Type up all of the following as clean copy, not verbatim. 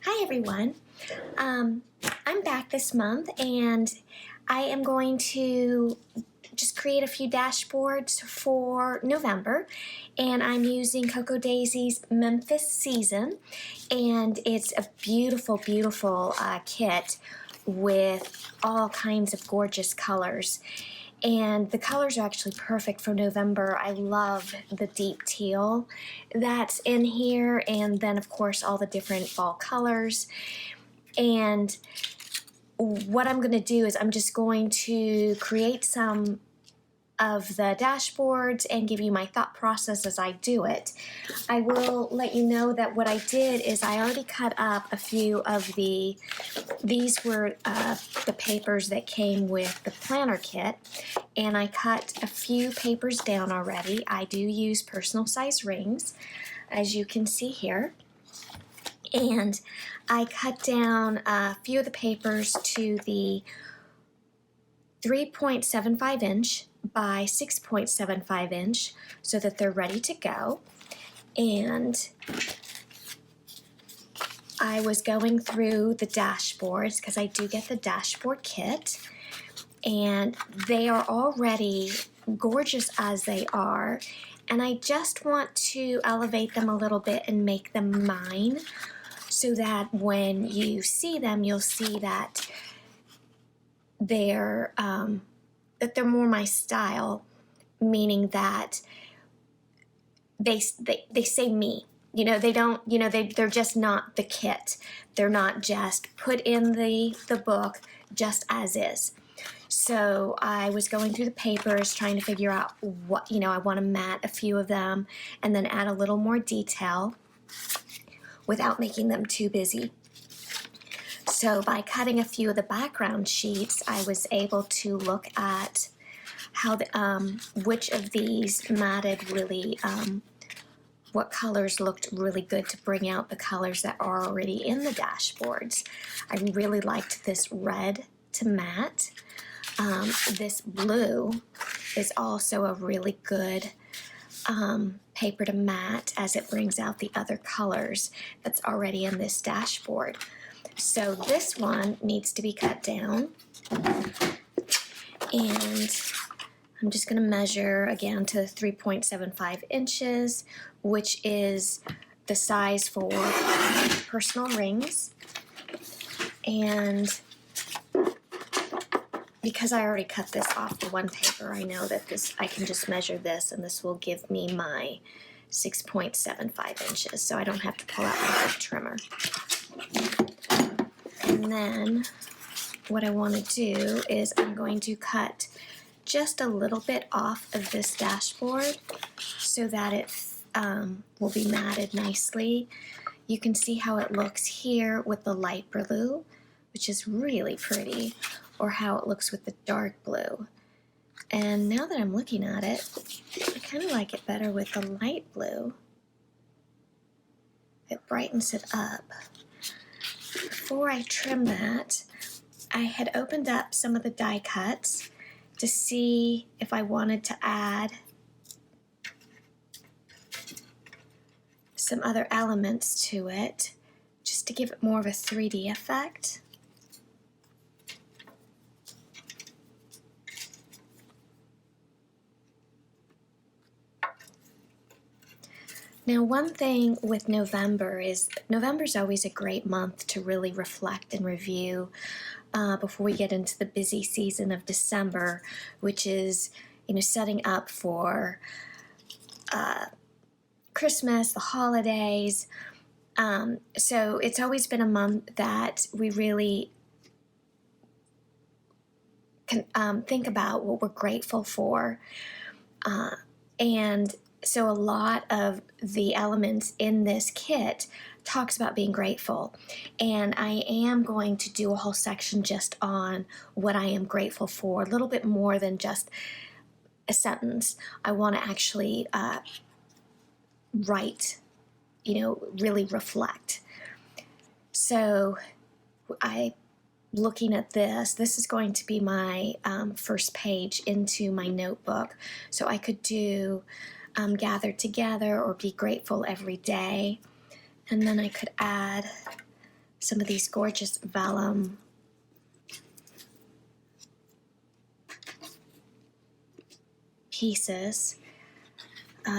Hi everyone. I'm back this month and I am going to just create a few dashboards for November, and I'm using Coco Daisy's Memphis Season, and it's a beautiful kit with all kinds of gorgeous colors. And the colors are actually perfect for November. I love the deep teal that's in here, and then of course all the different fall colors. And what I'm going to do is I'm just going to create some of the dashboards and give you my thought process as I do it. I will let you know that what I did is I already cut up a few of these were the papers that came with the planner kit, and I cut a few papers down already. I do use personal size rings, as you can see here. And I cut down a few of the papers to the 3.75 inch by 6.75 inch so that they're ready to go. And I was going through the dashboards because I do get the dashboard kit, and they are already gorgeous as they are, and I just want to elevate them a little bit and make them mine so that when you see them, you'll see that they're more my style, meaning that they say me. You know, they don't, you know, they're just not the kit. They're not just put in the book just as is. So I was going through the papers trying to figure out what, I want to mat a few of them and then add a little more detail without making them too busy. So by cutting a few of the background sheets, I was able to look at how which of these matted really, what colors looked really good to bring out the colors that are already in the dashboards. I really liked this red to matte. This blue is also a really good paper to matte, as it brings out the other colors that's already in this dashboard. So this one needs to be cut down, and I'm just going to measure again to 3.75 inches, which is the size for personal rings. And because I already cut this off the one paper, I know that I can just measure this, and this will give me my 6.75 inches, so I don't have to pull out my big trimmer. And then what I want to do is I'm going to cut just a little bit off of this dashboard so that it will be matted nicely. You can see how it looks here with the light blue, which is really pretty, or how it looks with the dark blue. And now that I'm looking at it, I kind of like it better with the light blue. It brightens it up. Before I trim that, I had opened up some of the die cuts to see if I wanted to add some other elements to it, just to give it more of a 3D effect. Now, one thing with November is November's always a great month to really reflect and review before we get into the busy season of December, which is, setting up for Christmas, the holidays. So it's always been a month that we really can think about what we're grateful for. And so a lot of the elements in this kit talks about being grateful. And I am going to do a whole section just on what I am grateful for, a little bit more than just a sentence. I want to actually write, really reflect. So looking at this is going to be my first page into my notebook. So I could do gather together or be grateful every day. And then I could add some of these gorgeous vellum pieces.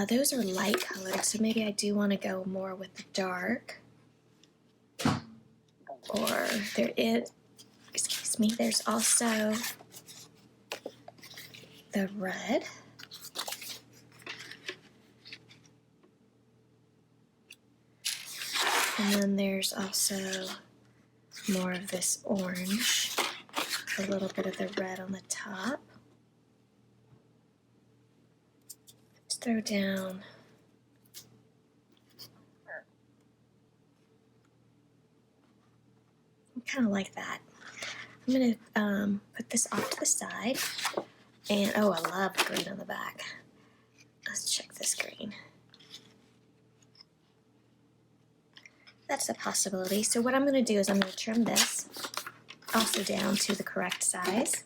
Those are light colored, so maybe I do want to go more with the dark. Or there's also the red. And then there's also more of this orange, a little bit of the red on the top. Let's throw down kind of like that. I'm going to put this off to the side. And, oh, I love the green on the back. Let's check this green. That's a possibility. So what I'm going to do is I'm going to trim this also down to the correct size.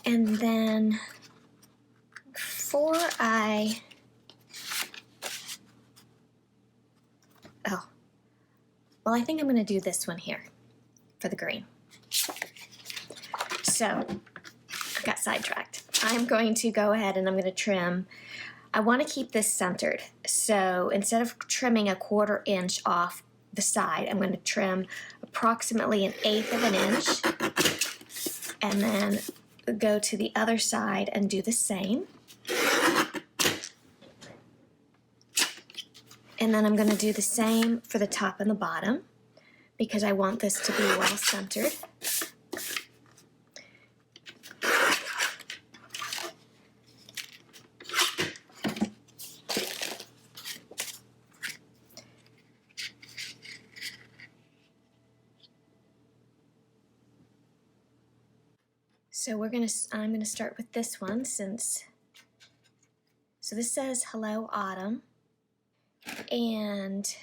And then I think I'm going to do this one here for the green. So I got sidetracked. I'm going to go ahead and I'm going to trim. I want to keep this centered. So instead of trimming 1/4 inch off the side, I'm going to trim approximately 1/8 of an inch and then go to the other side and do the same. And then I'm going to do the same for the top and the bottom because I want this to be well centered. So I'm going to start with this one so this says Hello Autumn. And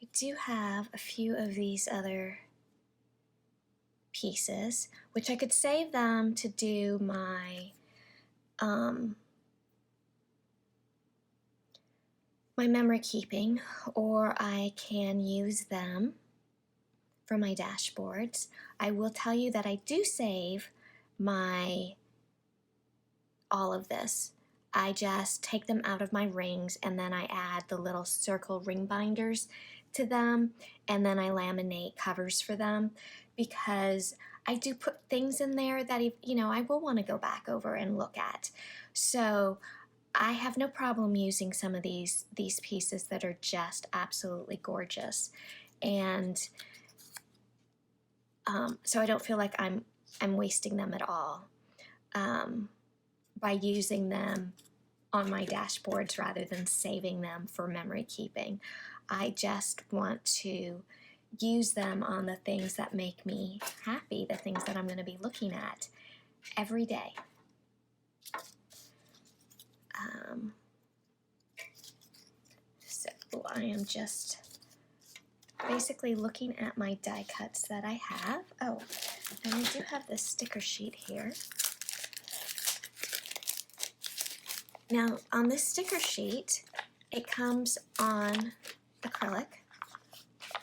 I do have a few of these other pieces, which I could save them to do my my memory keeping, or I can use them for my dashboards. I will tell you that I do save all of this. I just take them out of my rings and then I add the little circle ring binders to them, and then I laminate covers for them because I do put things in there that I will want to go back over and look at. So I have no problem using some of these pieces that are just absolutely gorgeous, and so I don't feel like I'm wasting them at all by using them on my dashboards rather than saving them for memory keeping. I just want to use them on the things that make me happy, the things that I'm going to be looking at every day. So I am just basically looking at my die cuts that I have. Oh, and I do have this sticker sheet here. Now, on this sticker sheet, it comes on acrylic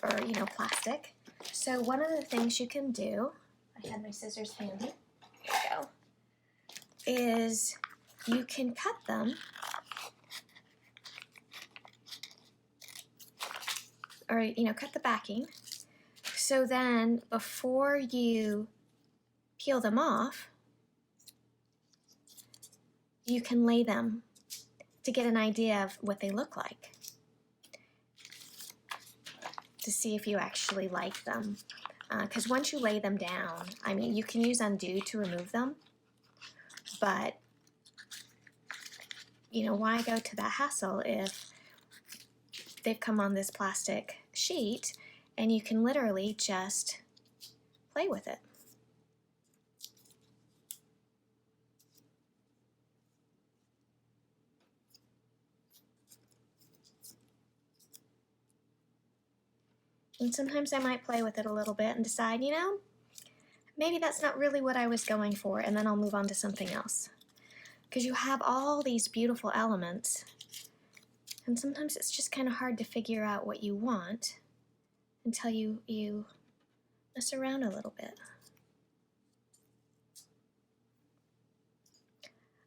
or, plastic. So one of the things you can do, I had my scissors handy, here we go, is you can cut them or, cut the backing. So then before you peel them off, you can lay them to get an idea of what they look like, to see if you actually like them. Because once you lay them down, you can use undo to remove them, but why go to that hassle if they've come on this plastic sheet and you can literally just play with it. And sometimes I might play with it a little bit and decide, you know, maybe that's not really what I was going for, and then I'll move on to something else. Because you have all these beautiful elements, and sometimes it's just kind of hard to figure out what you want until you mess around a little bit.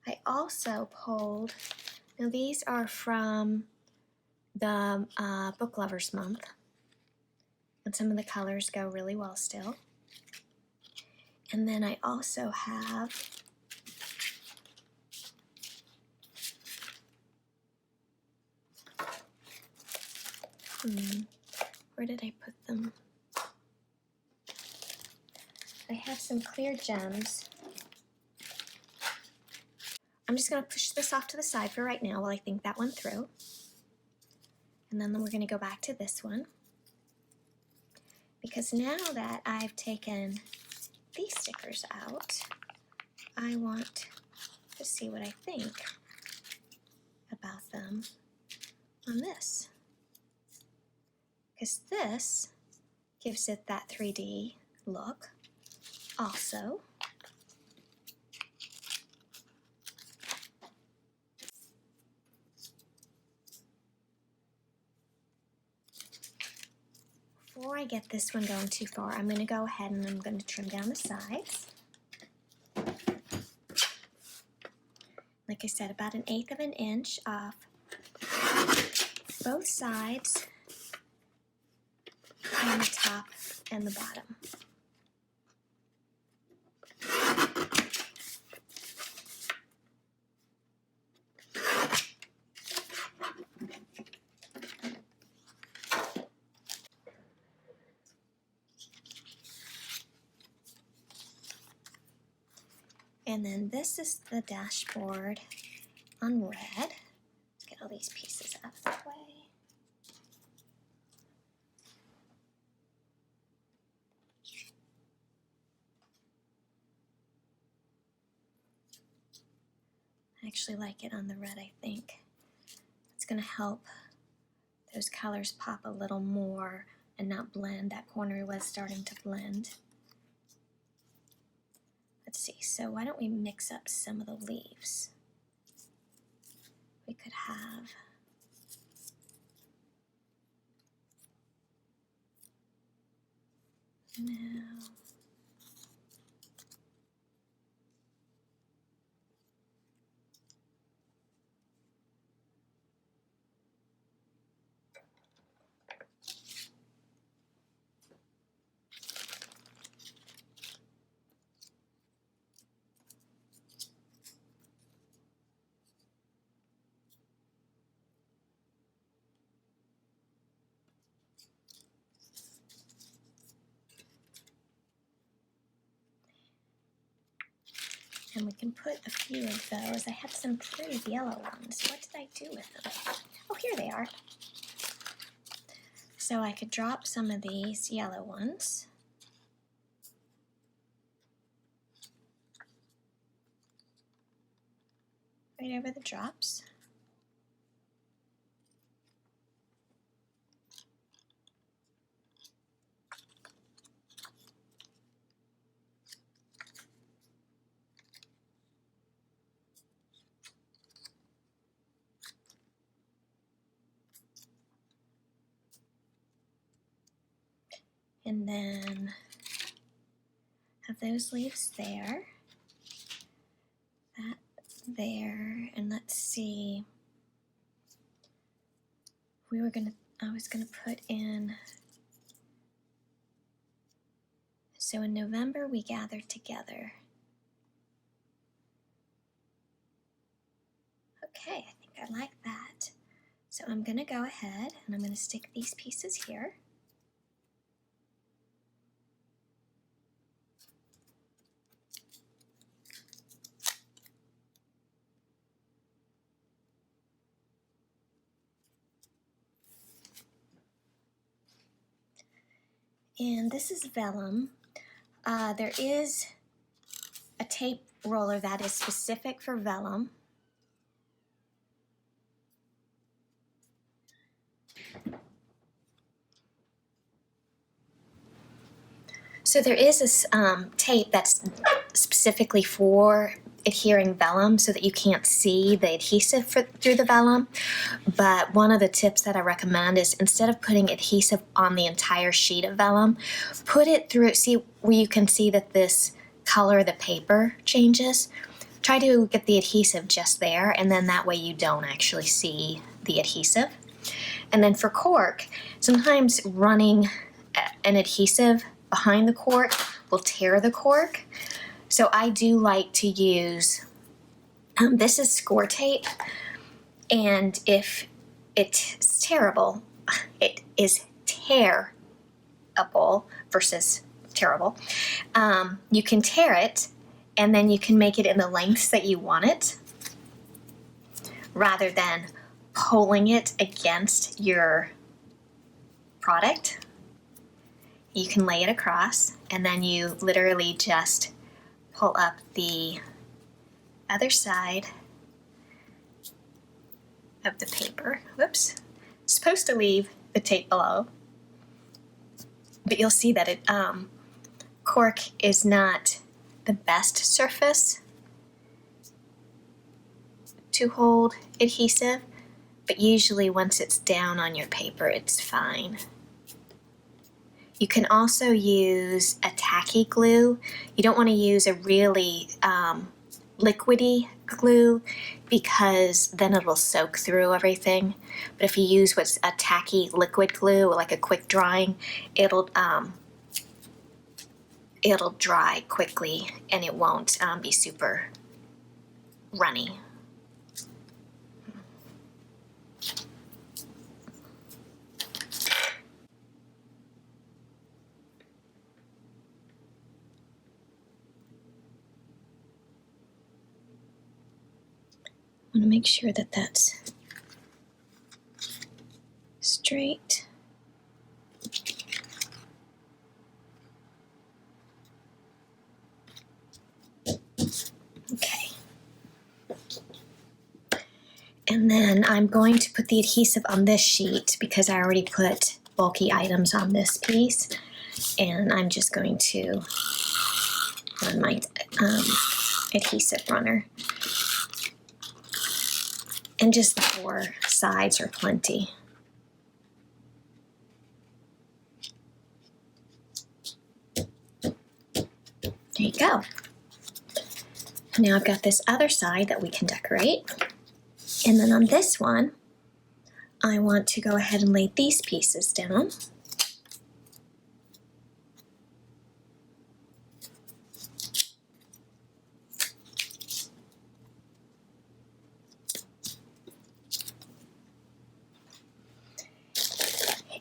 I also pulled, now these are from the Book Lovers Month, and some of the colors go really well still. And then I also have where did I put them? I have some clear gems. I'm just going to push this off to the side for right now while I think that one through. And then we're going to go back to this one. Because now that I've taken these stickers out, I want to see what I think about them on this. Because this gives it that 3D look also. Before I get this one going too far, I'm going to go ahead and I'm going to trim down the sides. Like I said, about 1/8 of an inch off both sides and the top and the bottom. And then this is the dashboard on red. Let's get all these pieces out of the way. I actually like it on the red, I think. It's going to help those colors pop a little more and not blend. That corner was starting to blend. Let's see, so why don't we mix up some of the leaves? We could have now and we can put a few of those. I have some pretty yellow ones. What did I do with them? Oh, here they are. So I could drop some of these yellow ones. Right over the drops. And then have those leaves there, that there, and let's see. I was gonna put in. So in November we gathered together. Okay, I think I like that. So I'm gonna go ahead and I'm gonna stick these pieces here. And this is vellum. There is a tape roller that is specific for vellum. So there is this tape that's specifically for adhering vellum so that you can't see the adhesive through the vellum. But one of the tips that I recommend is instead of putting adhesive on the entire sheet of vellum, put it through, see where you can see that this color of the paper changes. Try to get the adhesive just there, and then that way you don't actually see the adhesive. And then for cork, sometimes running an adhesive behind the cork will tear the cork. So I do like to use, this is score tape, and if it's terrible, it is tearable versus terrible. You can tear it, and then you can make it in the lengths that you want it, rather than pulling it against your product. You can lay it across, and then you literally just pull up the other side of the paper. Whoops. It's supposed to leave the tape below, but you'll see that it cork is not the best surface to hold adhesive, but usually once it's down on your paper, it's fine. You can also use a tacky glue. You don't want to use a really liquidy glue because then it'll soak through everything. But if you use what's a tacky liquid glue, like a quick drying, it'll dry quickly and it won't be super runny. I want to make sure that that's straight. Okay. And then I'm going to put the adhesive on this sheet because I already put bulky items on this piece. And I'm just going to run my adhesive runner. And just the 4 sides are plenty. There you go. Now I've got this other side that we can decorate. And then on this one, I want to go ahead and lay these pieces down.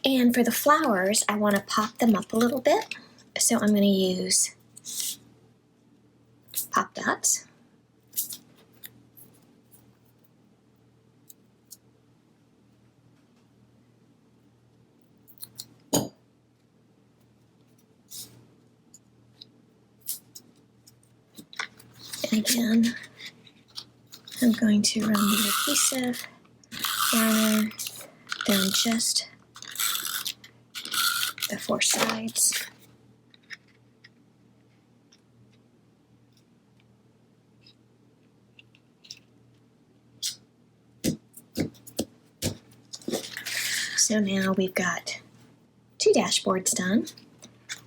And for the flowers, I want to pop them up a little bit. So I'm going to use pop dots. And again, I'm going to run the adhesive runner down just the 4 sides. So now we've got 2 dashboards done,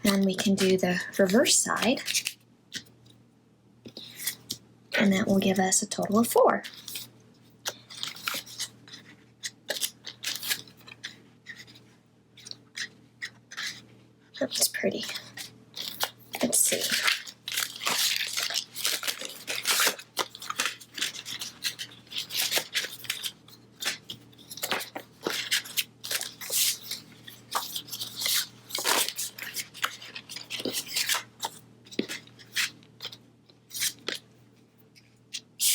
and we can do the reverse side, and that will give us a total of 4. That's pretty. Let's see.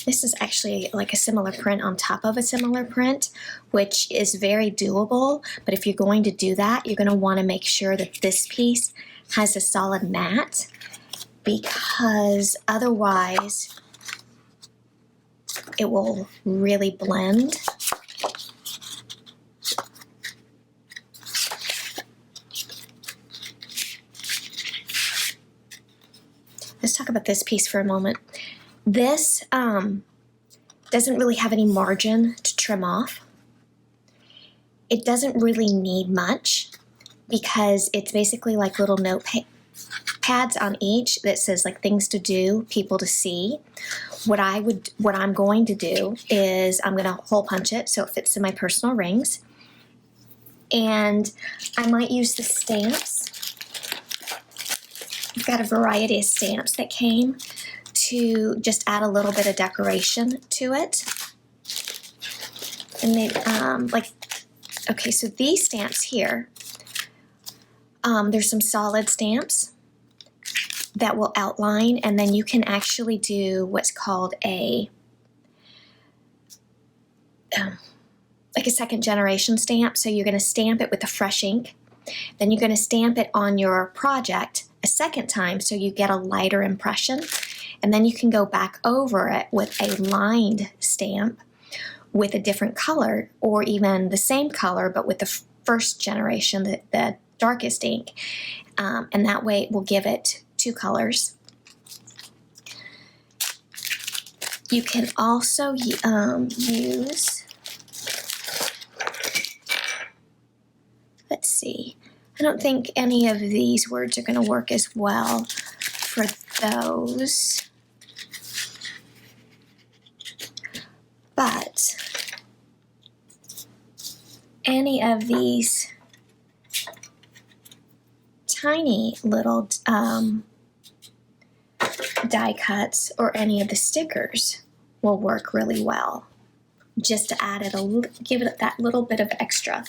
This is actually like a similar print on top of a similar print, which is very doable. But if you're going to do that, you're going to want to make sure that this piece has a solid mat, because otherwise it will really blend. talk about this piece for a moment. This doesn't really have any margin to trim off. It doesn't really need much because it's basically like little notepads on each that says like things to do, people to see. What I'm going to do is I'm going to hole punch it so it fits in my personal rings. And I might use the stamps. I've got a variety of stamps that came to just add a little bit of decoration to it. And they, okay, so these stamps here, there's some solid stamps that will outline, and then you can actually do what's called a like a second generation stamp. So you're going to stamp it with the fresh ink, then you're going to stamp it on your project a second time so you get a lighter impression, and then you can go back over it with a lined stamp with a different color, or even the same color but with the first generation, the darkest ink, and that way it will give it two colors. You can also use, let's see, I don't think any of these words are going to work as well for those, but any of these tiny little die cuts or any of the stickers will work really well, just to add it give it that little bit of extra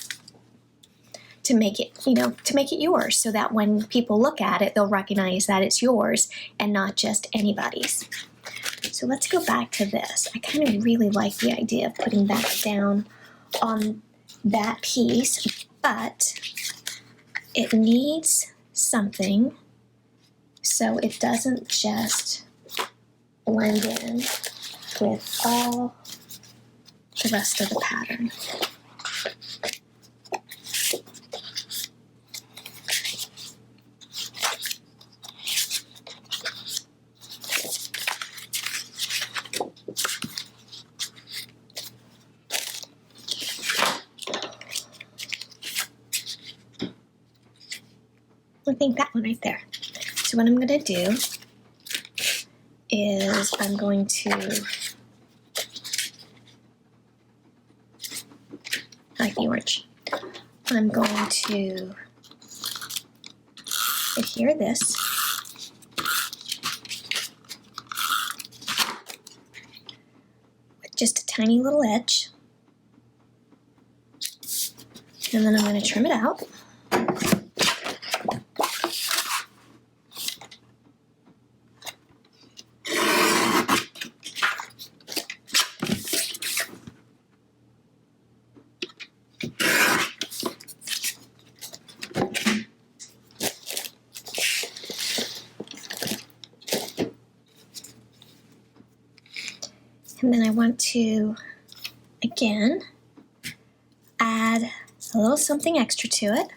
to make it, to make it yours, so that when people look at it, they'll recognize that it's yours and not just anybody's. So let's go back to this. I kind of really like the idea of putting that down on that piece, but it needs something so it doesn't just blend in with all the rest of the pattern. I think that one right there. So what I'm going to do is I'm going to, I like the orange, I'm going to adhere this with just a tiny little edge, and then I'm going to trim it out. And then I want to, again, add a little something extra to it.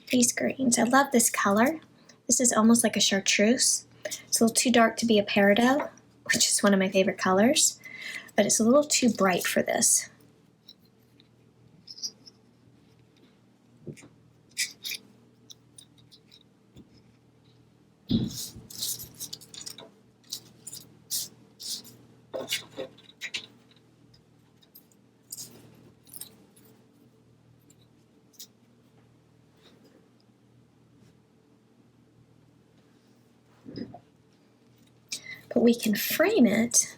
These greens. I love this color. This is almost like a chartreuse. It's a little too dark to be a peridot, which is one of my favorite colors, but it's a little too bright for this. But we can frame it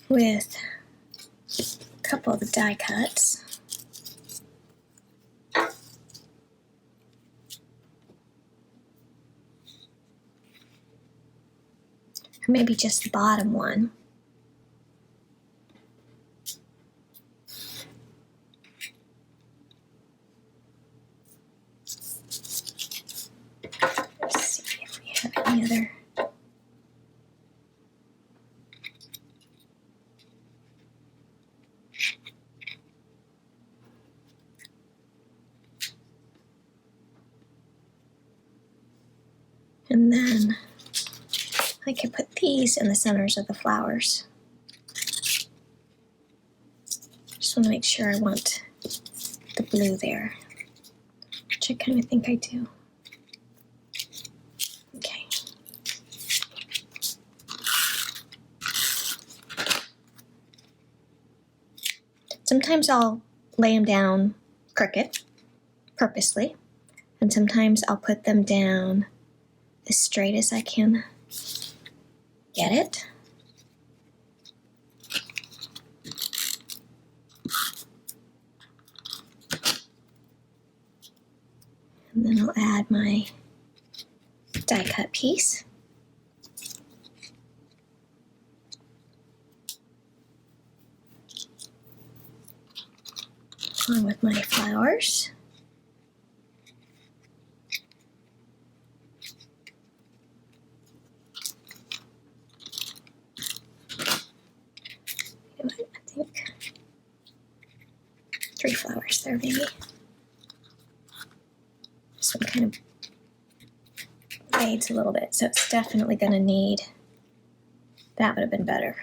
with a couple of the die cuts. Or maybe just the bottom one. Any other. And then I can put these in the centers of the flowers. Just want to make sure I want the blue there, which I kind of think I do. Okay. Sometimes I'll lay them down crooked, purposely, and sometimes I'll put them down as straight as I can get it. And then I'll add my die cut piece. Along with my flowers. I think 3 flowers there, maybe. This one kind of fades a little bit, so it's definitely going to need, that would have been better.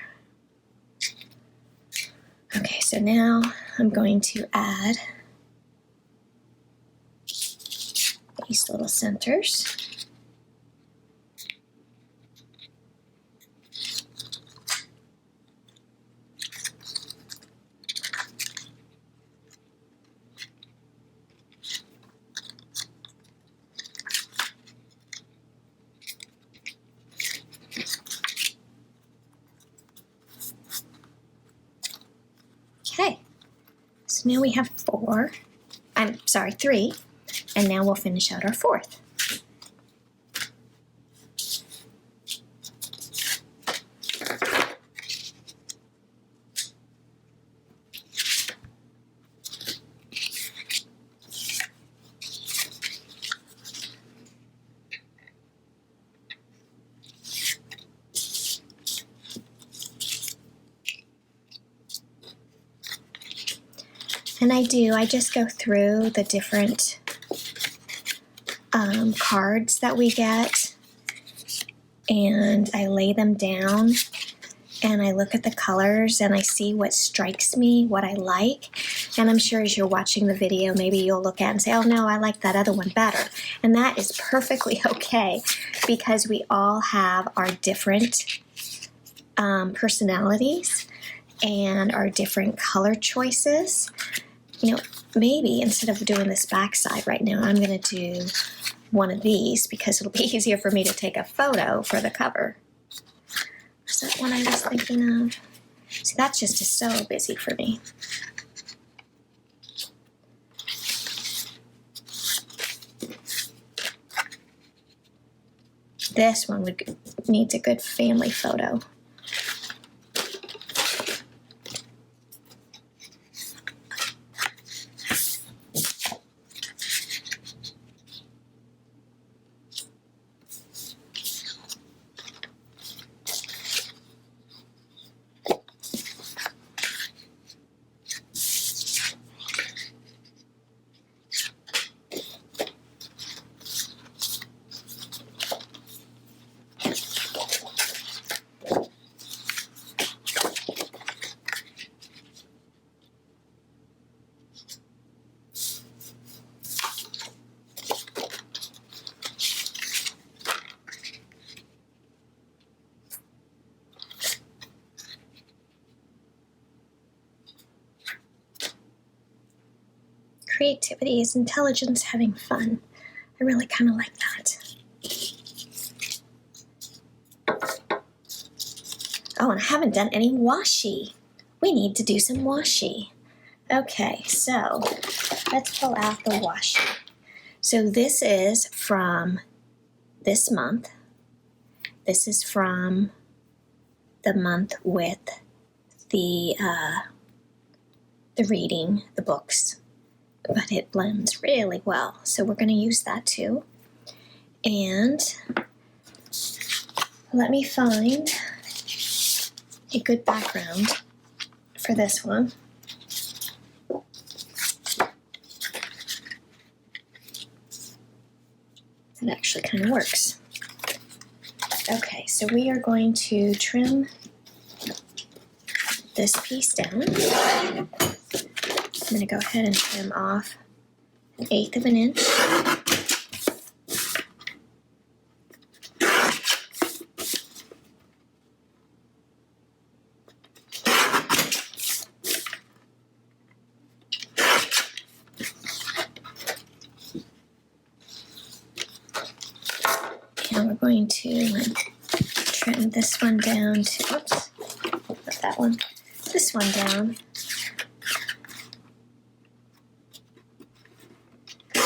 Okay, so now I'm going to add these little centers. Okay, so now we have 3, and now we'll finish out our 4th. And I just go through the different cards that we get, and I lay them down, and I look at the colors, and I see what strikes me, what I like. And I'm sure as you're watching the video, maybe you'll look at it and say, oh no, I like that other one better. And that is perfectly okay, because we all have our different personalities and our different color choices. You know, maybe instead of doing this backside right now, I'm going to do one of these because it'll be easier for me to take a photo for the cover. Is that what I was thinking of? See, that just is so busy for me. This one needs a good family photo. Creativity is intelligence having fun. I really kind of like that. Oh, and I haven't done any washi. We need to do some washi. Okay, so let's pull out the washi. So this is from this month. This is from the month with the reading, the books. But it blends really well, so we're going to use that too. And let me find a good background for this one. It actually kind of works. Okay, so we are going to trim this piece down. I'm going to go ahead and trim off 1/8 of an inch. And we're going to trim this one down to, oops, not that one, this one down to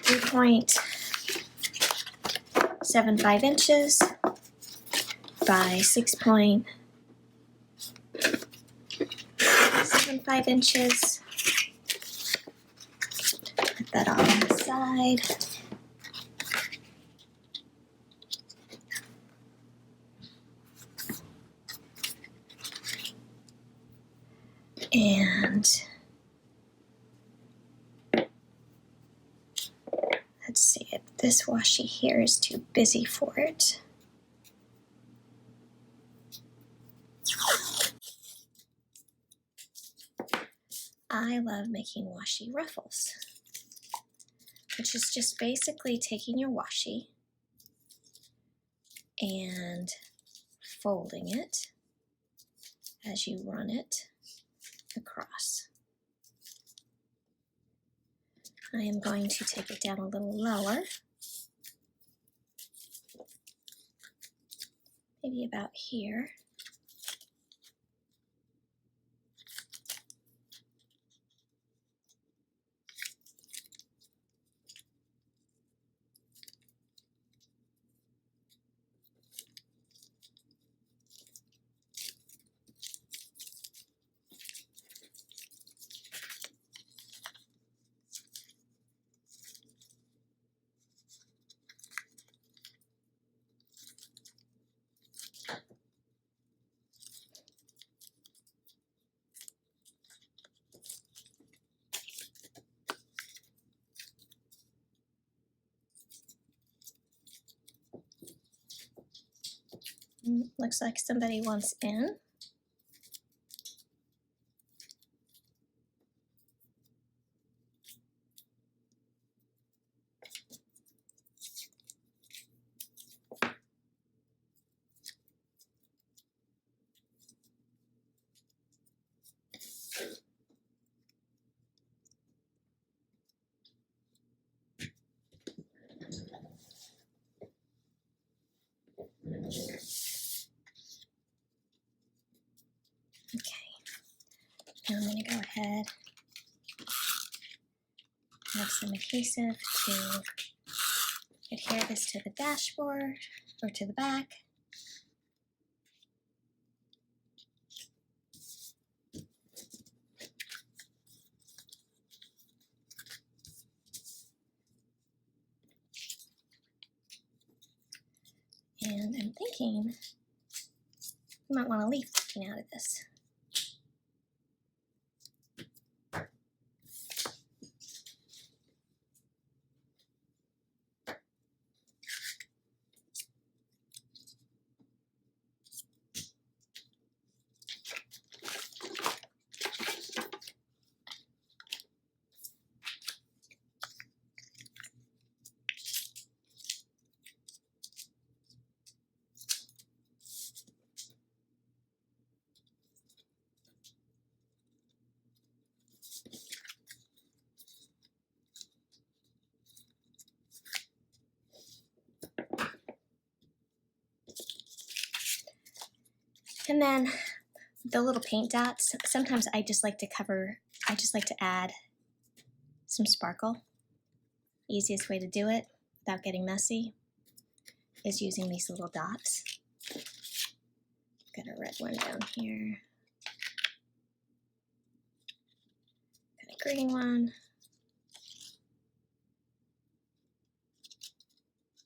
3.75 inches by 6.75 inches. Put that on the side. And let's see if this washi here is too busy for it. I love making washi ruffles, which is just basically taking your washi and folding it as you run it across. I am going to take it down a little lower, maybe about here. Looks like somebody wants in. Okay, now I'm going to go ahead and add some adhesive to adhere this to the dashboard or to the back. And I'm thinking you might want to leave something out of this. And then the little paint dots, sometimes I just like to add some sparkle. Easiest way to do it without getting messy is using these little dots. Got a red one down here. Got a green one.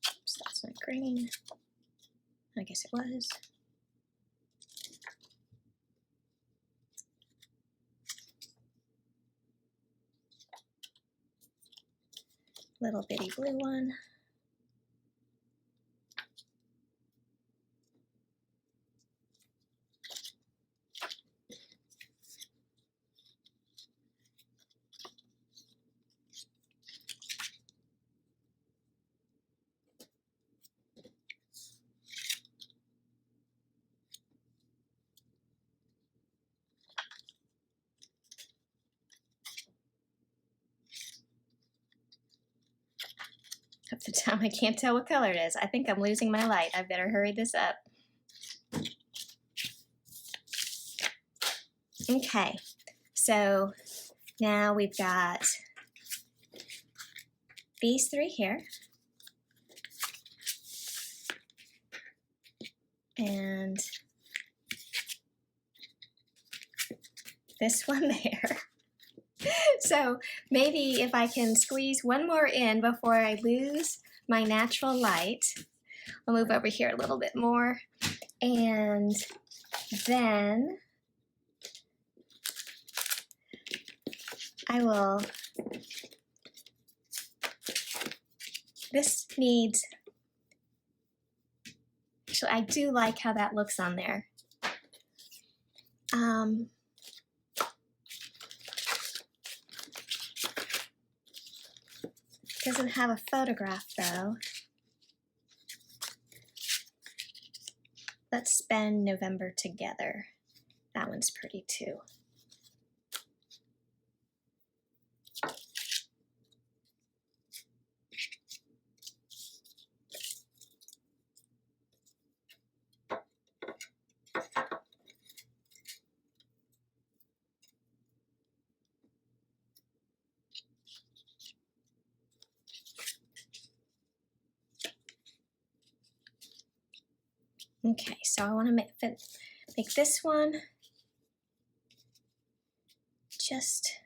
Oops, that's not green. I guess it was. Little bitty blue one. Half the time I can't tell what color it is. I think I'm losing my light. I better hurry this up. Okay, so now we've got these three here. And this one there. So maybe if I can squeeze one more in before I lose my natural light. I'll move over here a little bit more. And then I will, this needs, actually I do like how that looks on there. Doesn't have a photograph though. Let's spend November together. That one's pretty too. Okay, so I want to make this one just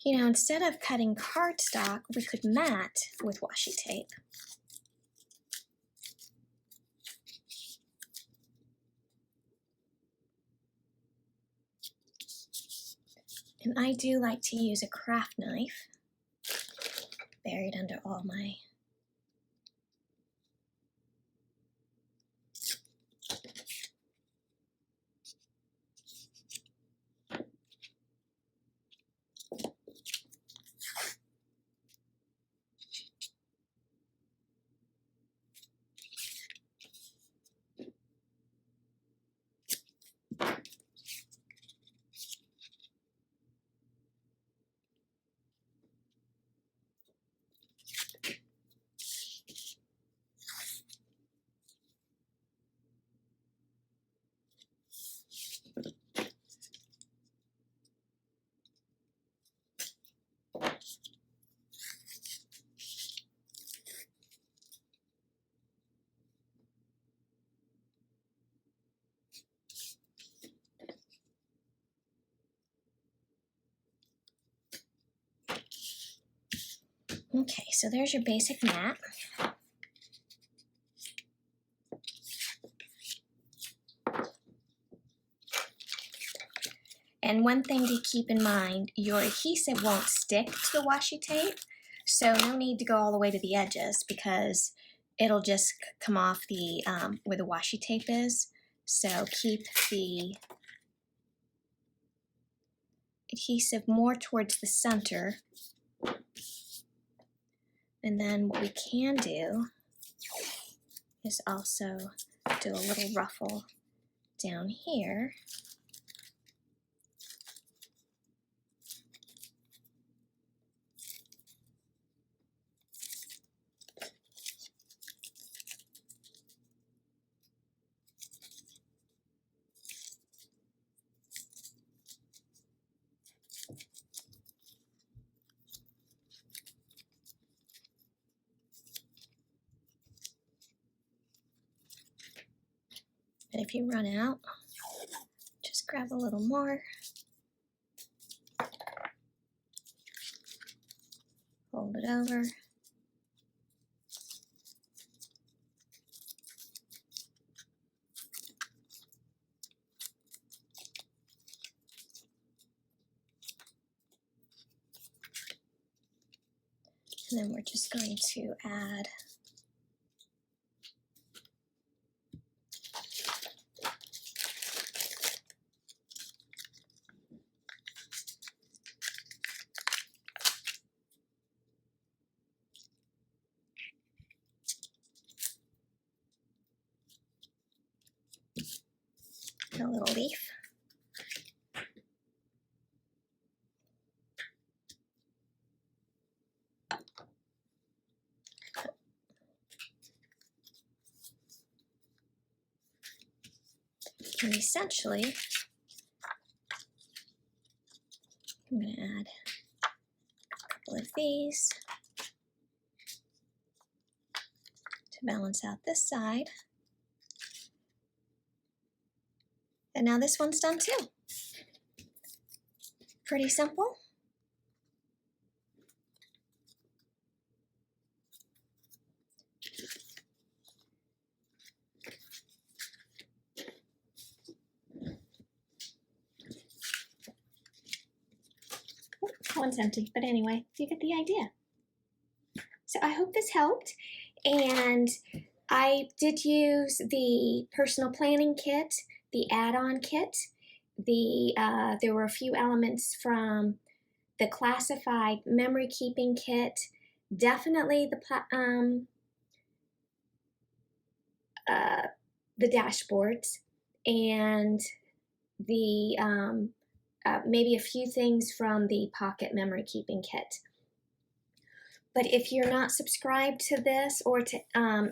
instead of cutting cardstock, we could mat with washi tape. And I do like to use a craft knife buried under all my Okay, so there's your basic mat. And one thing to keep in mind, your adhesive won't stick to the washi tape, so no need to go all the way to the edges because it'll just come off the where the washi tape is. So keep the adhesive more towards the center. And then what we can do is also do a little ruffle down here. And if you run out, just grab a little more. Fold it over. And then we're just going to add and a little leaf. And essentially, I'm going to add a couple of these to balance out this side. And now this one's done too. Pretty simple. One's empty, but anyway, you get the idea. So I hope this helped, and I did use the personal planning kit, the add-on kit. There were a few elements from the classified memory keeping kit, definitely the dashboards, and the maybe a few things from the pocket memory keeping kit. But if you're not subscribed to this or to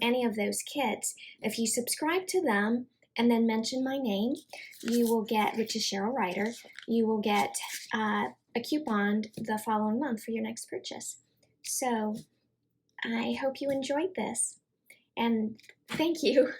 any of those kits, if you subscribe to them and then mention my name, you will get, which is Cheryl Reiter, you will get a coupon the following month for your next purchase. So I hope you enjoyed this, and thank you.